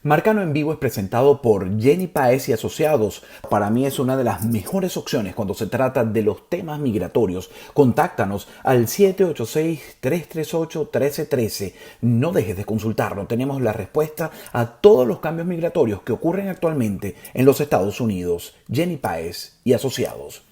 Marcano en Vivo es presentado por Jenny Páez y Asociados. Para mí es una de las mejores opciones cuando se trata de los temas migratorios. Contáctanos al 786-338-1313. No dejes de consultarnos. Tenemos la respuesta a todos los cambios migratorios que ocurren actualmente en los Estados Unidos. Jenny Páez y Asociados.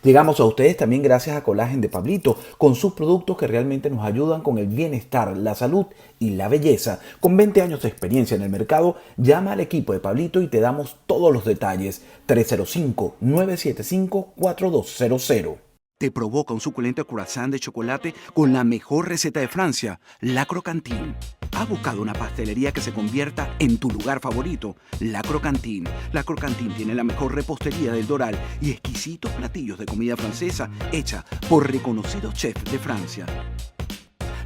Llegamos a ustedes también gracias a Colágeno de Pablito, con sus productos que realmente nos ayudan con el bienestar, la salud y la belleza. Con 20 años de experiencia en el mercado, llama al equipo de Pablito y te damos todos los detalles. 305-975-4200. Te provoca un suculento croissant de chocolate con la mejor receta de Francia, La Croquantine. ¿Has buscado una pastelería que se convierta en tu lugar favorito? La Croquantine. La Croquantine tiene la mejor repostería del Doral y exquisitos platillos de comida francesa hecha por reconocidos chefs de Francia.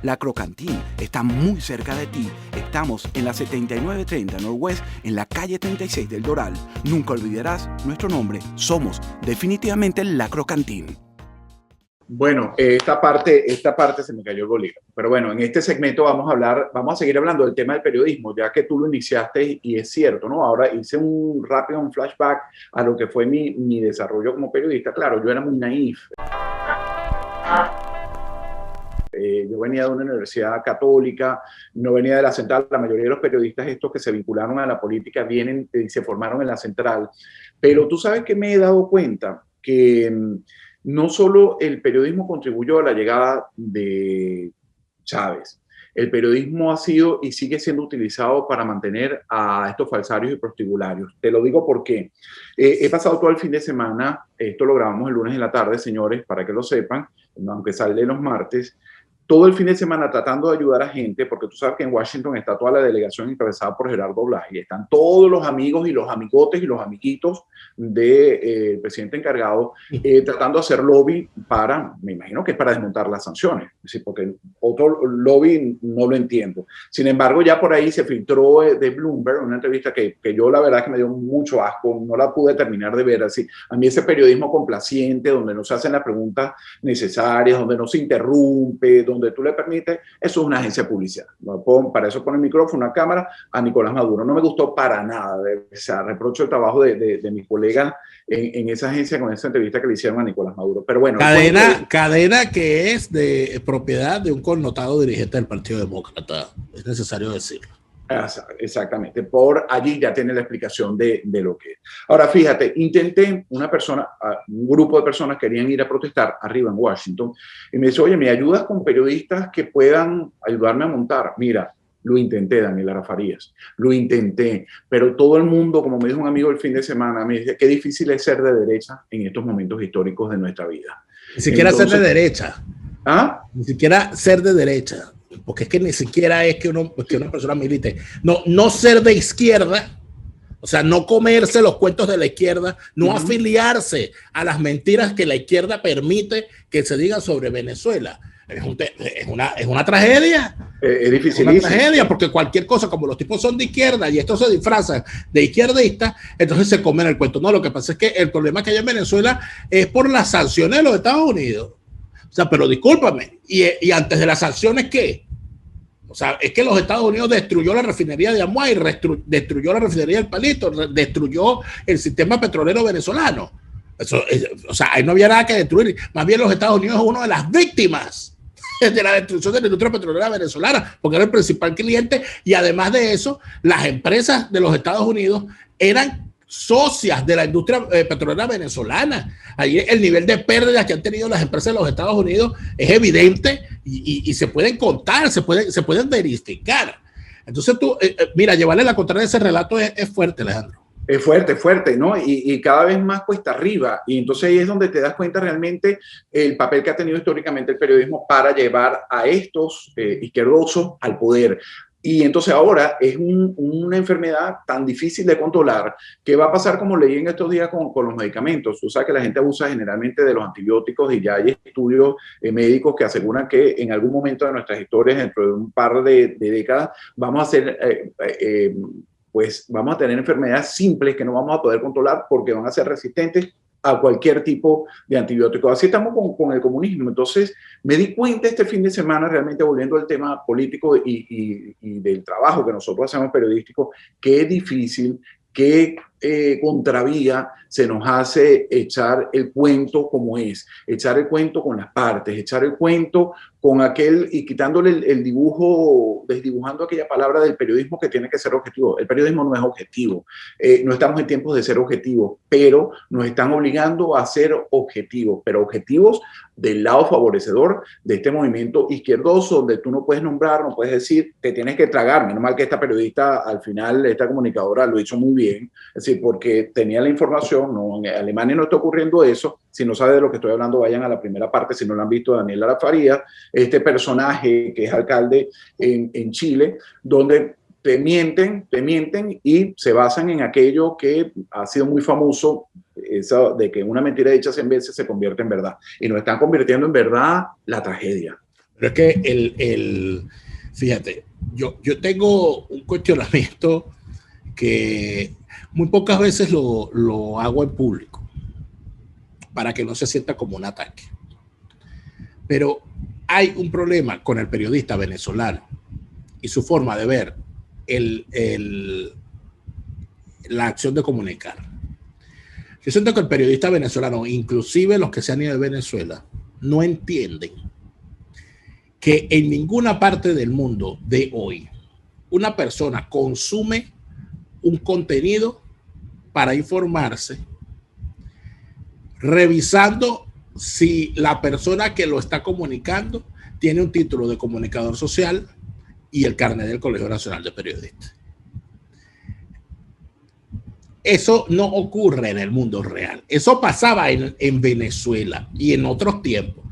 La Croquantine está muy cerca de ti. Estamos en la 7930 Northwest, en la calle 36 del Doral. Nunca olvidarás nuestro nombre. Somos definitivamente La Croquantine. Bueno, esta parte se me cayó el bolígrafo. Pero bueno, en este segmento vamos a seguir hablando del tema del periodismo, ya que tú lo iniciaste y es cierto, ¿no? Ahora hice un flashback a lo que fue mi desarrollo como periodista. Claro, yo era muy naif. Yo venía de una universidad católica, no venía de la central. La mayoría de los periodistas estos que se vincularon a la política vienen y se formaron en la central. Pero tú sabes que me he dado cuenta que no solo el periodismo contribuyó a la llegada de Chávez, el periodismo ha sido y sigue siendo utilizado para mantener a estos falsarios y prostibularios. Te lo digo porque he pasado todo el fin de semana, esto lo grabamos el lunes en la tarde, señores, para que lo sepan, aunque sale los martes, todo el fin de semana tratando de ayudar a gente, porque tú sabes que en Washington está toda la delegación encabezada por Gerardo Blas y están todos los amigos y los amigotes y los amiguitos del presidente encargado tratando de hacer lobby para, me imagino que es para desmontar las sanciones, porque otro lobby no lo entiendo. Sin embargo, ya por ahí se filtró de Bloomberg una entrevista que yo la verdad que me dio mucho asco, no la pude terminar de ver así. A mí ese periodismo complaciente, donde no se hacen las preguntas necesarias, donde no se interrumpe, donde tú le permites, eso es una agencia de publicidad. Para eso pone el micrófono, una cámara a Nicolás Maduro. No me gustó para nada. O sea, reprocho el trabajo de mis colegas en esa agencia con esa entrevista que le hicieron a Nicolás Maduro. Pero bueno. Cadena que es de propiedad de un connotado dirigente del Partido Demócrata. Es necesario decirlo. Exactamente, por allí ya tiene la explicación de lo que es. Ahora fíjate, un grupo de personas querían ir a protestar arriba en Washington y me dice, oye, ¿me ayudas con periodistas que puedan ayudarme a montar? Mira, lo intenté, Daniela Farías, lo intenté, pero todo el mundo, como me dijo un amigo el fin de semana, me dice, qué difícil es ser de derecha en estos momentos históricos de nuestra vida. Ni siquiera ser de derecha. ¿Ah? Ni siquiera ser de derecha. Porque es que ni siquiera es que una persona milite. No ser de izquierda, o sea, no comerse los cuentos de la izquierda, no afiliarse a las mentiras que la izquierda permite que se digan sobre Venezuela. Es una tragedia. Es difícil. Es una tragedia porque cualquier cosa, como los tipos son de izquierda y estos se disfrazan de izquierdistas, entonces se comen el cuento. No, lo que pasa es que el problema que hay en Venezuela es por las sanciones de los Estados Unidos. O sea, pero discúlpame, y antes de las sanciones, ¿qué? O sea, es que los Estados Unidos destruyó la refinería de Amuay, destruyó la refinería del Palito, destruyó el sistema petrolero venezolano. O sea, ahí no había nada que destruir. Más bien los Estados Unidos es una de las víctimas de la destrucción de la industria petrolera venezolana, porque era el principal cliente, y además de eso, las empresas de los Estados Unidos eran socias de la industria petrolera venezolana. Ahí el nivel de pérdidas que han tenido las empresas de los Estados Unidos es evidente y se pueden contar, se pueden verificar. Entonces tú, mira, llevarle la contraria a ese relato es fuerte, Alejandro. Es fuerte, ¿no? Y cada vez más cuesta arriba. Y entonces ahí es donde te das cuenta realmente el papel que ha tenido históricamente el periodismo para llevar a estos izquierdosos al poder. Y entonces ahora es una enfermedad tan difícil de controlar que va a pasar como leí en estos días con los medicamentos. Tú sabes que la gente abusa generalmente de los antibióticos y ya hay estudios médicos que aseguran que en algún momento de nuestras historias, dentro de un par de décadas, vamos a tener enfermedades simples que no vamos a poder controlar porque van a ser resistentes a cualquier tipo de antibiótico. Así estamos con el comunismo. Entonces, me di cuenta este fin de semana, realmente volviendo al tema político y del trabajo que nosotros hacemos periodístico, qué difícil, qué contravía se nos hace echar el cuento como es, echar el cuento con las partes, echar el cuento con aquel y quitándole el dibujo, desdibujando aquella palabra del periodismo que tiene que ser objetivo. El periodismo no es objetivo, no estamos en tiempos de ser objetivos, pero nos están obligando a ser objetivos, pero objetivos del lado favorecedor de este movimiento izquierdoso, donde tú no puedes nombrar, no puedes decir, te tienes que tragar. Menos mal que esta periodista, al final, esta comunicadora lo hizo muy bien, es decir, porque tenía la información. No, en Alemania no está ocurriendo eso. Si no sabe de lo que estoy hablando, vayan a la primera parte, si no lo han visto, Daniel Arafaría, este personaje que es alcalde en Chile, donde te mienten y se basan en aquello que ha sido muy famoso, eso de que una mentira dicha 100 veces se convierte en verdad. Y nos están convirtiendo en verdad la tragedia. Pero es que fíjate, yo tengo un cuestionamiento que muy pocas veces lo hago en público para que no se sienta como un ataque. Pero hay un problema con el periodista venezolano y su forma de ver la acción de comunicar. Yo siento que el periodista venezolano, inclusive los que se han ido de Venezuela, no entienden que en ninguna parte del mundo de hoy una persona consume un contenido para informarse, revisando si la persona que lo está comunicando tiene un título de comunicador social y el carnet del Colegio Nacional de Periodistas. Eso no ocurre en el mundo real. Eso pasaba en Venezuela y en otros tiempos,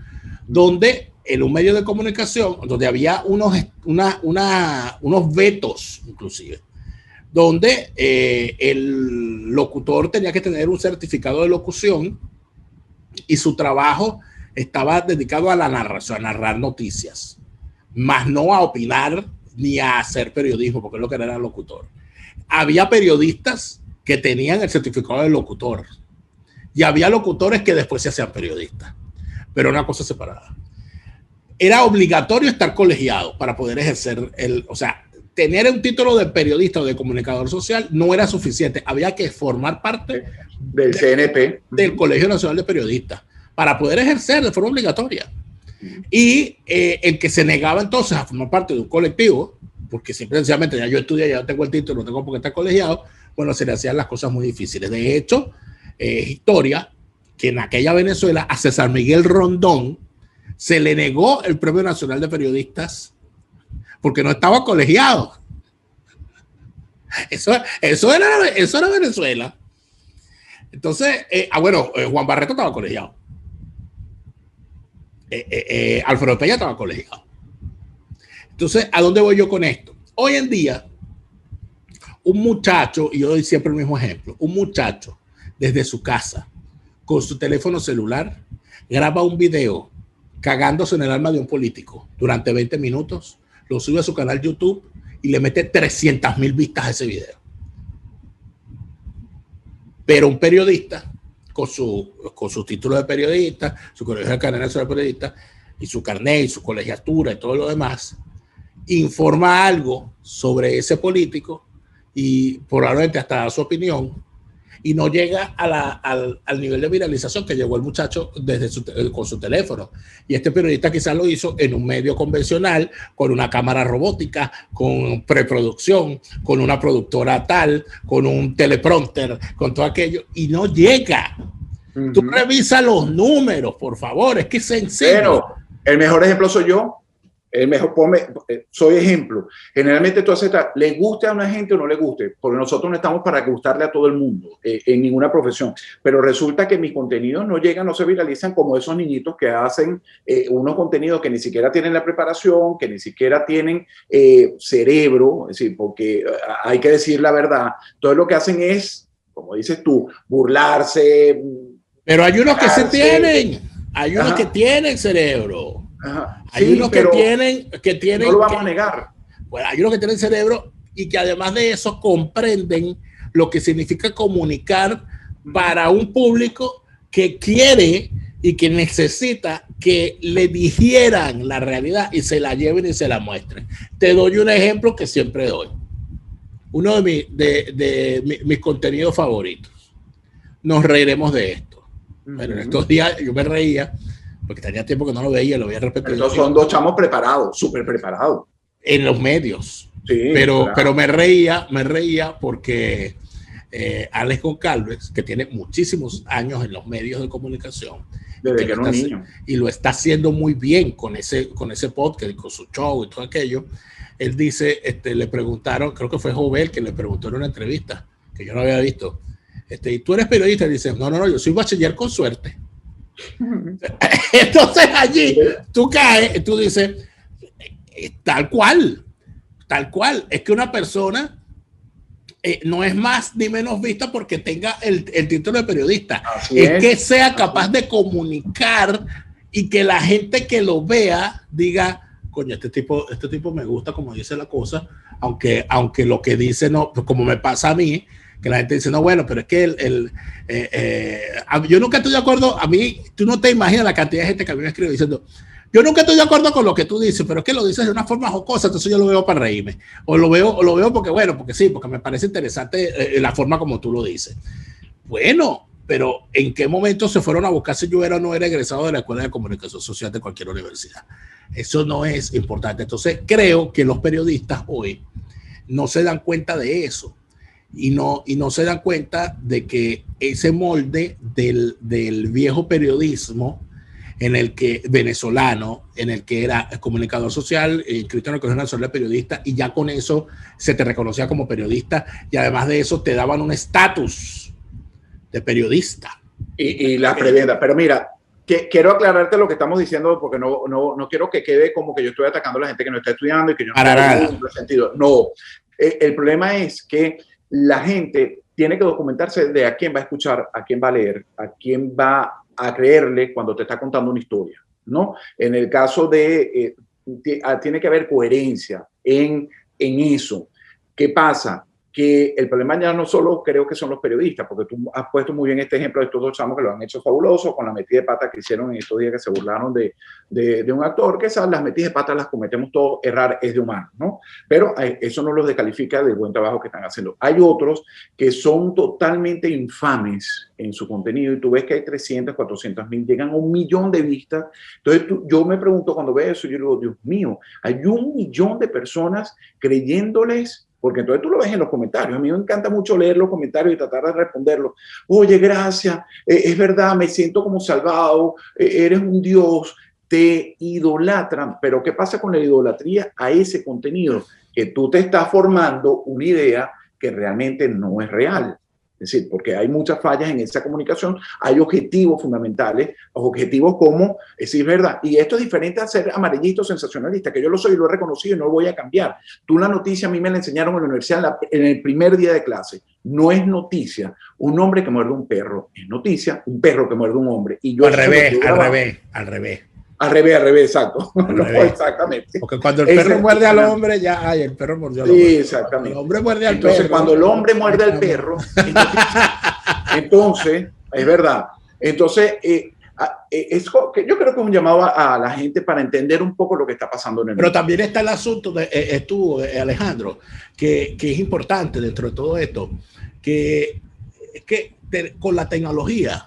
donde en un medio de comunicación, donde había unos vetos, inclusive, donde el locutor tenía que tener un certificado de locución y su trabajo estaba dedicado a la narración, a narrar noticias, más no a opinar ni a hacer periodismo, porque es lo que era el locutor. Había periodistas que tenían el certificado de locutor y había locutores que después se hacían periodistas, pero una cosa separada. Era obligatorio estar colegiado para poder ejercer o sea, tener un título de periodista o de comunicador social no era suficiente. Había que formar parte del CNP, del Colegio Nacional de Periodistas, para poder ejercer de forma obligatoria. Y el que se negaba entonces a formar parte de un colectivo, porque simplemente ya yo estudié, ya tengo el título, no tengo por qué estar colegiado, bueno, se le hacían las cosas muy difíciles. De hecho, historia que en aquella Venezuela a César Miguel Rondón se le negó el Premio Nacional de Periodistas porque no estaba colegiado. Eso era Venezuela. Entonces, bueno, Juan Barreto estaba colegiado. Alfredo Peña estaba colegiado. Entonces, ¿a dónde voy yo con esto? Hoy en día, un muchacho, y yo doy siempre el mismo ejemplo, un muchacho desde su casa, con su teléfono celular, graba un video cagándose en el alma de un político durante 20 minutos, lo sube a su canal YouTube y le mete 300,000 vistas a ese video. Pero un periodista, con su título de periodista, su colegio de carnet nacional de periodista, y su carnet, y su colegiatura, y todo lo demás, informa algo sobre ese político, y probablemente hasta da su opinión, y no llega al nivel de viralización que llegó el muchacho con su teléfono. Y este periodista quizás lo hizo en un medio convencional, con una cámara robótica, con preproducción, con una productora tal, con un teleprompter, con todo aquello, y no llega. Uh-huh. Tú revisa los números, por favor, es que es sencillo. Pero el mejor ejemplo soy yo. Soy ejemplo. Generalmente tú aceptas, le guste a una gente o no le guste, porque nosotros no estamos para gustarle a todo el mundo en ninguna profesión, pero resulta que mis contenidos no llegan, no se viralizan como esos niñitos que hacen unos contenidos que ni siquiera tienen la preparación, que ni siquiera tienen cerebro, es decir, porque hay que decir la verdad. Todo lo que hacen es, como dices tú, burlarse. Pero hay unos que se tienen, hay unos que tienen cerebro. Ajá. Hay Sí, unos que tienen, no lo vamos a negar. Bueno, hay unos que tienen cerebro y que además de eso comprenden lo que significa comunicar para un público que quiere y que necesita que le dijeran la realidad y se la lleven y se la muestren. Te doy un ejemplo que siempre doy. Uno de mis contenidos favoritos. Nos reiremos de esto. Bueno, en estos días yo me reía porque tenía tiempo que no lo veía, lo había repetido. Estos son dos chamos preparados, súper preparados. En los medios. Sí, pero, claro. pero me reía porque Alex Goncalves, que tiene muchísimos años en los medios de comunicación, Desde que era un niño. Y lo está haciendo muy bien con ese podcast, con su show y todo aquello. Él dice, le preguntaron, creo que fue Jovel que le preguntó en una entrevista, que yo no había visto, ¿y tú eres periodista? Y dice, no, yo soy bachiller con suerte. Entonces allí tú caes, tú dices, tal cual, es que una persona no es más ni menos vista porque tenga el título de periodista, es que sea capaz de comunicar y que la gente que lo vea diga, coño, este tipo me gusta como dice la cosa, aunque lo que dice no, como me pasa a mí, que la gente dice, no, bueno, pero es que yo nunca estoy de acuerdo, a mí, tú no te imaginas la cantidad de gente que a mí me escribe diciendo, yo nunca estoy de acuerdo con lo que tú dices, pero es que lo dices de una forma jocosa, entonces yo lo veo para reírme, o lo veo porque, bueno, porque sí, porque me parece interesante la forma como tú lo dices. Bueno, pero ¿en qué momento se fueron a buscar si yo era o no era egresado de la Escuela de Comunicación Social de cualquier universidad? Eso no es importante. Entonces creo que los periodistas hoy no se dan cuenta de eso y no se dan cuenta de que ese molde del viejo periodismo en el que venezolano, en el que era comunicador social, inscrito en el Colegio Nacional de Periodistas, y ya con eso se te reconocía como periodista, y además de eso te daban un estatus de periodista. Y las prebendas. Pero mira, quiero aclararte lo que estamos diciendo, porque no quiero que quede como que yo estoy atacando a la gente que no está estudiando y que yo no estoy en sentido. No, el problema es que la gente tiene que documentarse de a quién va a escuchar, a quién va a leer, a quién va a creerle cuando te está contando una historia, ¿no? En el caso de, tiene que haber coherencia en eso. ¿Qué pasa? Que el problema ya no solo creo que son los periodistas, porque tú has puesto muy bien este ejemplo de estos dos chamos que lo han hecho fabuloso con la metida de pata que hicieron en estos días que se burlaron de un actor, que esas las metidas de pata las cometemos todos, errar es de humanos, ¿no? Pero eso no los descalifica del buen trabajo que están haciendo. Hay otros que son totalmente infames en su contenido y tú ves que hay 300, 400 mil, llegan a 1 millón de vistas. Entonces yo me pregunto cuando veo eso, yo digo, Dios mío, hay 1 millón de personas creyéndoles. Porque entonces tú lo ves en los comentarios. A mí me encanta mucho leer los comentarios y tratar de responderlos. Oye, gracias, es verdad, me siento como salvado, eres un Dios, te idolatran. Pero ¿qué pasa con la idolatría a ese contenido? Que tú te estás formando una idea que realmente no es real. Es decir, porque hay muchas fallas en esa comunicación, hay objetivos fundamentales, objetivos como decir verdad. Y esto es diferente a ser amarillista o sensacionalista, que yo lo soy y lo he reconocido y no lo voy a cambiar. Tú la noticia a mí me la enseñaron en la universidad en el primer día de clase. No es noticia un hombre que muerde un perro, es noticia un perro que muerde un hombre. Y yo al revés. Al revés, exacto. Al revés. Exactamente. Porque cuando el perro muerde al hombre, ya, el perro mordió al hombre. Sí, exactamente. El hombre muerde al entonces, perro. Cuando el hombre muerde al perro, entonces, es verdad. Entonces, yo creo que es un llamado a la gente para entender un poco lo que está pasando en el mundo. Pero también está el asunto de Alejandro, que es importante dentro de todo esto, que con la tecnología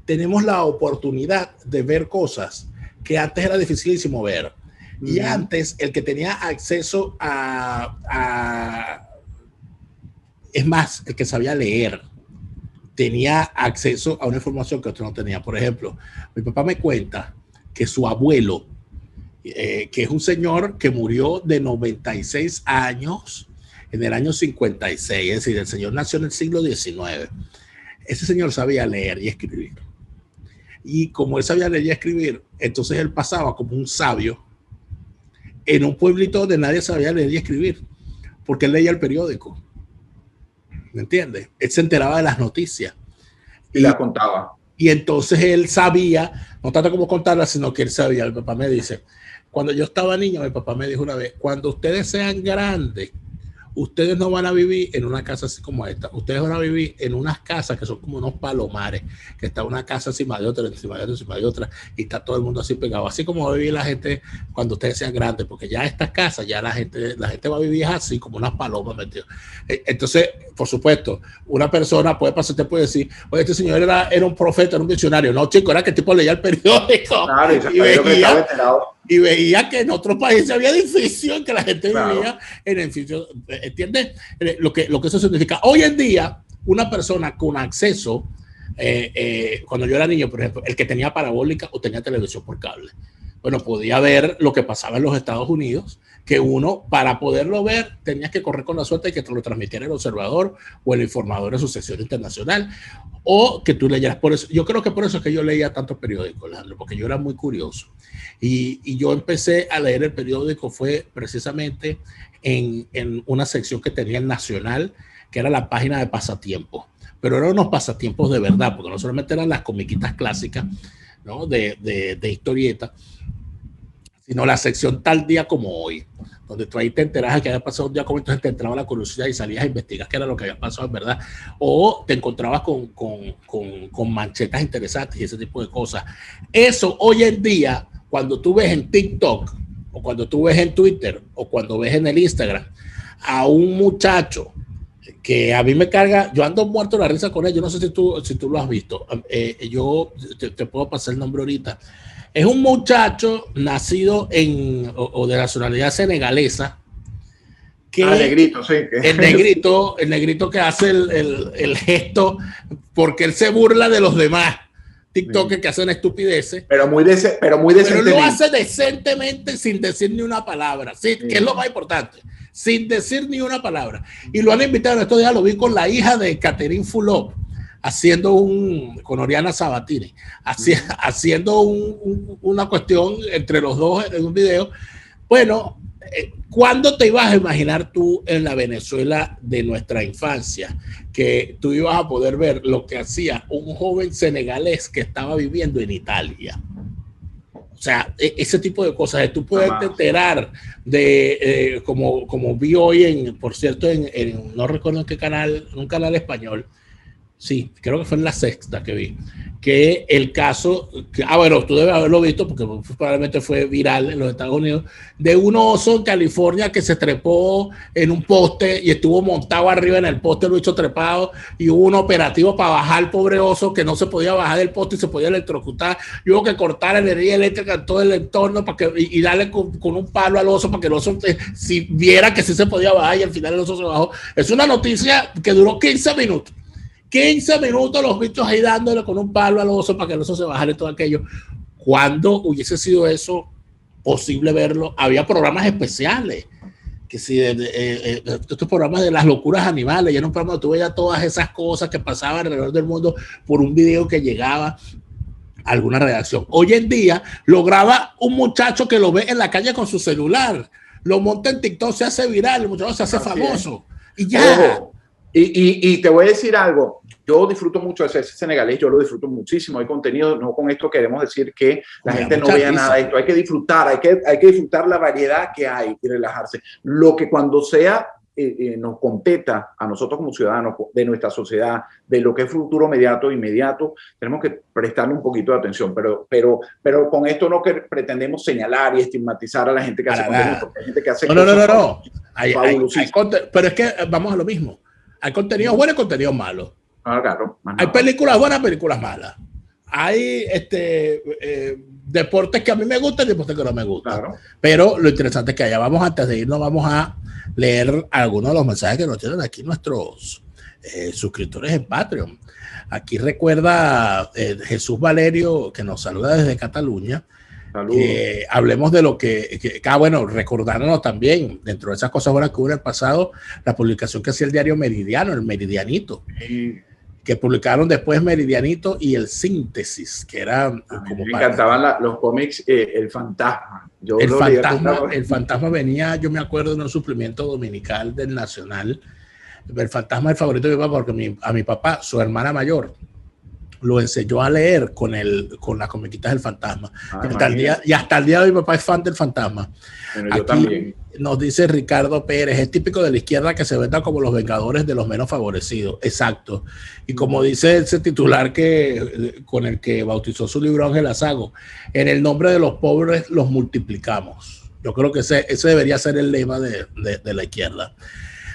tenemos la oportunidad de ver cosas que antes era dificilísimo ver. Y antes el que tenía acceso es más, el que sabía leer, tenía acceso a una información que otro no tenía. Por ejemplo, mi papá me cuenta que su abuelo, que es un señor que murió de 96 años en el año 56, es decir, el señor nació en el siglo XIX. Ese señor sabía leer y escribir. Y como él sabía leer y escribir, entonces él pasaba como un sabio en un pueblito donde nadie sabía leer y escribir, porque él leía el periódico. ¿Me entiendes? Él se enteraba de las noticias. Y las contaba. Y entonces él sabía, no tanto como contarlas, sino que él sabía. Mi papá me dice, cuando yo estaba niño, mi papá me dijo una vez, cuando ustedes sean grandes, ustedes no van a vivir en una casa así como esta. Ustedes van a vivir en unas casas que son como unos palomares, que está una casa encima de otra, encima de otra, encima de otra, y está todo el mundo así pegado. Así como va a vivir la gente cuando ustedes sean grandes, porque ya estas casas, ya la gente va a vivir así, como unas palomas metidas. Entonces, por supuesto, una persona puede pasar, te puede decir, oye, este señor era un profeta, era un visionario. No, chico, era que el tipo leía el periódico. Claro, y veía que en otros países había edificios en que la gente vivía en edificios, ¿entiendes? Lo que eso significa. Hoy en día, una persona con acceso, cuando yo era niño, por ejemplo, el que tenía parabólica o tenía televisión por cable, bueno, podía ver lo que pasaba en los Estados Unidos, que uno, para poderlo ver, tenías que correr con la suerte de que te lo transmitiera el Observador o el Informador de Sucesión Internacional, o que tú leyeras. Por eso, yo creo que por eso es que yo leía tantos periódicos, Alejandro, porque yo era muy curioso. Y yo empecé a leer el periódico fue precisamente en una sección que tenía el Nacional, que era la página de pasatiempos. Pero eran unos pasatiempos de verdad, porque no solamente eran las comiquitas clásicas, ¿no? de historieta, sino la sección tal día como hoy, donde tú ahí te enteras de que había pasado un día como, entonces te entraba la curiosidad y salías a investigar qué era lo que había pasado en verdad, o te encontrabas con manchetas interesantes y ese tipo de cosas. Eso hoy en día, cuando tú ves en TikTok, o cuando tú ves en Twitter, o cuando ves en el Instagram, a un muchacho que a mí me carga, yo ando muerto de la risa con él, yo no sé si tú lo has visto, yo te puedo pasar el nombre ahorita. Es un muchacho nacido o de nacionalidad senegalesa. Que negrito, sí. El negrito que hace el gesto porque él se burla de los demás TikTokers que hacen estupideces. Pero muy decentemente. Pero lo hace decentemente sin decir ni una palabra, ¿sí? Que es lo más importante. Sin decir ni una palabra. Y lo han invitado, estos días lo vi con la hija de Catherine Fulop, con Oriana Sabatini, haciendo una cuestión entre los dos en un video. Bueno, ¿cuándo te ibas a imaginar tú en la Venezuela de nuestra infancia que tú ibas a poder ver lo que hacía un joven senegalés que estaba viviendo en Italia? O sea, ese tipo de cosas, tú puedes enterar de, como vi hoy, por cierto, no recuerdo en qué canal, en un canal español. Sí, creo que fue en La Sexta que vi, que el caso, bueno, tú debes haberlo visto porque probablemente fue viral en los Estados Unidos, de un oso en California que se trepó en un poste y estuvo montado arriba en el poste, lo hizo trepado, y hubo un operativo para bajar al pobre oso que no se podía bajar del poste y se podía electrocutar, y hubo que cortar energía eléctrica en todo el entorno y darle con un palo al oso para que el oso si viera que sí se podía bajar, y al final el oso se bajó. Es una noticia que duró 15 minutos. 15 minutos los bichos ahí dándole con un palo al oso para que el oso se bajara y todo aquello. Cuando hubiese sido eso posible verlo, había programas especiales, que si estos programas de las locuras animales, y era un programa donde tú veías todas esas cosas que pasaban alrededor del mundo por un video que llegaba a alguna redacción. Hoy en día lo graba un muchacho que lo ve en la calle con su celular, lo monta en TikTok, se hace viral, el muchacho se hace famoso y ya. Y te voy a decir algo, yo disfruto mucho de ese senegalés, yo lo disfruto muchísimo, hay contenido, no con esto queremos decir que la gente no vea nada de esto, hay que disfrutar, hay que disfrutar la variedad que hay y relajarse. Lo que cuando sea nos competa a nosotros como ciudadanos de nuestra sociedad, de lo que es futuro inmediato, tenemos que prestarle un poquito de atención, pero con esto no que pretendemos señalar y estigmatizar a la gente que hace contenido, porque hay gente que hace no. Pero es que vamos a lo mismo. Hay contenido bueno y contenido malo. Claro, hay películas buenas, películas malas. Hay deportes que a mí me gustan y deportes que no me gustan. Claro. Pero lo interesante es que allá antes de irnos, vamos a leer algunos de los mensajes que nos tienen aquí nuestros suscriptores en Patreon. Aquí recuerda Jesús Valerio, que nos saluda desde Cataluña. Hablemos de lo bueno, recordándonos también, dentro de esas cosas buenas que hubo en el pasado, la publicación que hacía el diario Meridiano, el Meridianito, que publicaron después Meridianito y el Síntesis, que era como me encantaban los cómics, El Fantasma. El Fantasma venía, yo me acuerdo, en un suplemento dominical del Nacional. El Fantasma es el favorito de mi papá, porque a mi papá, su hermana mayor, lo enseñó a leer con las comiquitas del fantasma. Imagínate. Y hasta el día de hoy mi papá es fan del fantasma. Bueno, yo Aquí también. nos dice Ricardo Pérez, es típico de la izquierda que se venda como los vengadores de los menos favorecidos. Exacto. Y como dice ese titular con el que bautizó su libro Ángel Azago, en el nombre de los pobres los multiplicamos. Yo creo que ese debería ser el lema de la izquierda.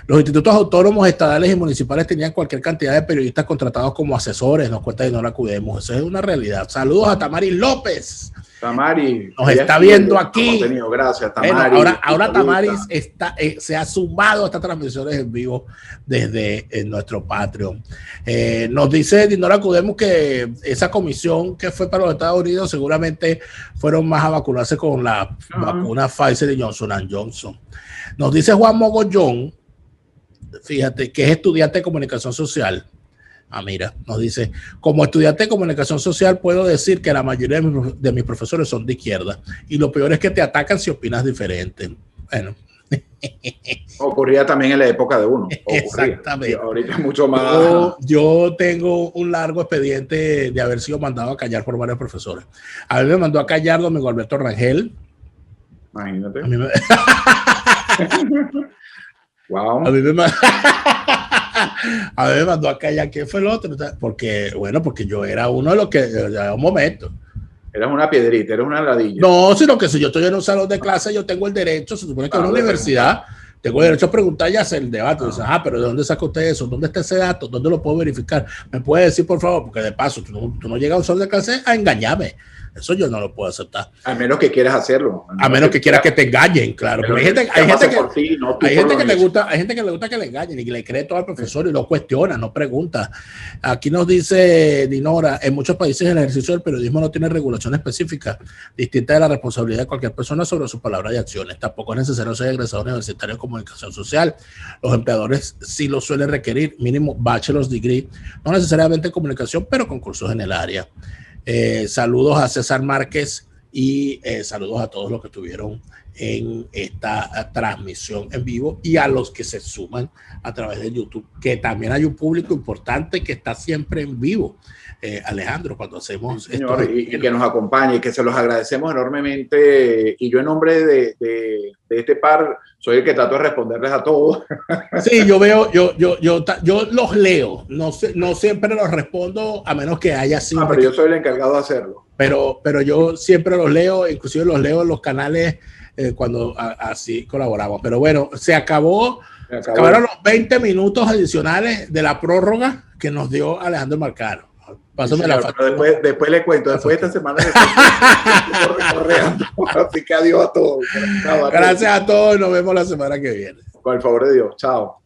Los institutos autónomos, estadales y municipales tenían cualquier cantidad de periodistas contratados como asesores, nos cuenta Dinora Cudemos. Eso es una realidad. Saludos a Tamari López. Tamari. Nos está viendo aquí. Gracias, Tamari. Bueno, ahora Tamari se ha sumado a estas transmisiones en vivo desde nuestro Patreon. Nos dice Dinora Cudemos que esa comisión que fue para los Estados Unidos seguramente fueron más a vacunarse con la vacuna Pfizer y Johnson & Johnson. Nos dice Juan Mogollón, fíjate, que es estudiante de comunicación social. Mira, nos dice, como estudiante de comunicación social puedo decir que la mayoría de mis profesores son de izquierda y lo peor es que te atacan si opinas diferente. Bueno. Ocurría también en la época de uno. Exactamente. Y ahorita es mucho más. Yo tengo un largo expediente de haber sido mandado a callar por varios profesores. A mí me mandó a callar Domingo Alberto Rangel. Imagínate. A mí me... Wow. A mí me mandó a callar. ¿Quién fue el otro? Porque yo era uno de los que, un momento. Eras una piedrita, eres una ladilla. No, sino que si yo estoy en un salón de clase, yo tengo el derecho, se supone que en una universidad, tengo el derecho a preguntar y hacer el debate. Dice, pero ¿de dónde saca usted eso? ¿Dónde está ese dato? ¿Dónde lo puedo verificar? ¿Me puede decir, por favor? Porque de paso, tú no llegas a un salón de clase a engañarme. Eso yo no lo puedo aceptar. A menos que quieras hacerlo. A menos que quieras que te engañen, claro. Pero hay gente que le gusta que le engañen y que le cree todo al profesor y lo cuestiona, no pregunta. Aquí nos dice Dinora, en muchos países el ejercicio del periodismo no tiene regulación específica, distinta de la responsabilidad de cualquier persona sobre sus palabras y acciones. Tampoco es necesario ser egresado universitario en comunicación social. Los empleadores sí lo suelen requerir, mínimo bachelor's degree, no necesariamente en comunicación, pero con cursos en el área. Saludos a César Márquez y saludos a todos los que estuvieron en esta transmisión en vivo y a los que se suman a través de YouTube, que también hay un público importante que está siempre en vivo. Alejandro, cuando hacemos señor, y que nos acompañe y que se los agradecemos enormemente, y yo en nombre de este par soy el que trato de responderles a todos. Sí, yo los leo, no siempre los respondo a menos que haya sido. Pero yo soy el encargado de hacerlo. Pero yo siempre los leo, inclusive los leo en los canales cuando así colaboramos. Pero bueno, se acabaron los 20 minutos adicionales de la prórroga que nos dio Alejandro Marcaro. Pásame la factura. Después le cuento, después de esta semana así que adiós a todos. Gracias a todos, nos vemos la semana que viene. Con el favor de Dios, chao.